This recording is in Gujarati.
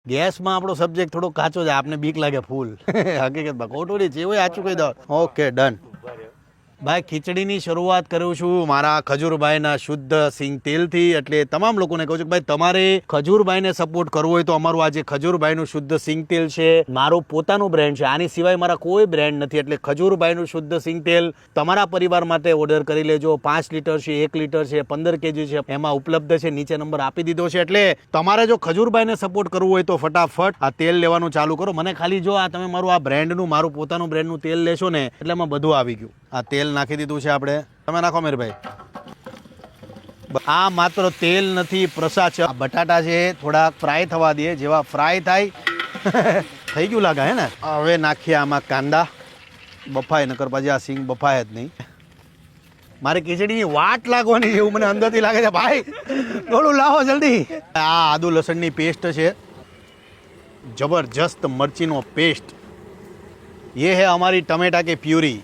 ગેસમાં આપણો સબ્જેક્ટ થોડો કાચો છે, આપને બીક લાગે ફૂલ હકીકતમાં ખોટું નહીં છે, એવું આચું કહી દો. Okay done. ભાઈ ખીચડીની શરૂઆત કરું છું મારા ખજૂરભાઈના શુદ્ધ સિંગ તેલથી. એટલે તમામ લોકોને કહું છું કે ભાઈ તમારે ખજૂરભાઈને સપોર્ટ કરવો હોય તો અમારું આ જે ખજૂરભાઈનું શુદ્ધ સિંગ તેલ છે મારું પોતાનું બ્રાન્ડ છે, આની સિવાય મારા કોઈ બ્રાન્ડ નથી. એટલે ખજૂરભાઈનું શુદ્ધ સિંગ તેલ તમારા પરિવાર માટે ઓર્ડર કરી લેજો. 5 લીટર છે, 1 લીટર છે, 15 કેજી છે, એમાં ઉપલબ્ધ છે. નીચે નંબર આપી દીધો છે. એટલે તમારે જો ખજૂરભાઈને સપોર્ટ કરવો હોય તો ફટાફટ આ તેલ લેવાનું ચાલુ કરો. મને ખાલી જો આ તમે મારું આ બ્રાન્ડનું મારું પોતાનું બ્રાન્ડનું તેલ લેશો ને એટલે એમાં બધું આવી ગયું. આ તેલ નાખી દીધું છે આપણે. તમે નાખો મેરભાઈ. આ માત્ર તેલ નથી, પ્રસાદ છે. બટાટા છે થોડા ફ્રાય થવા દે, જેવા ફ્રાય થાય થઈ ગયું લાગે હે ને. હવે નાખીએ આમાં કાંદા. બફાય નકર પછી આ સિંગ બફાય જ નહીં. મારે ખીચડીની વાટ લાગવાની એવું મને અંદરથી લાગે છે. ભાઈ થોડું લાવો જલ્દી. આ આદુ લસણની પેસ્ટ છે, જબરજસ્ત મરચીનો પેસ્ટ. ये है हमारी टमाटा की प्यूरी.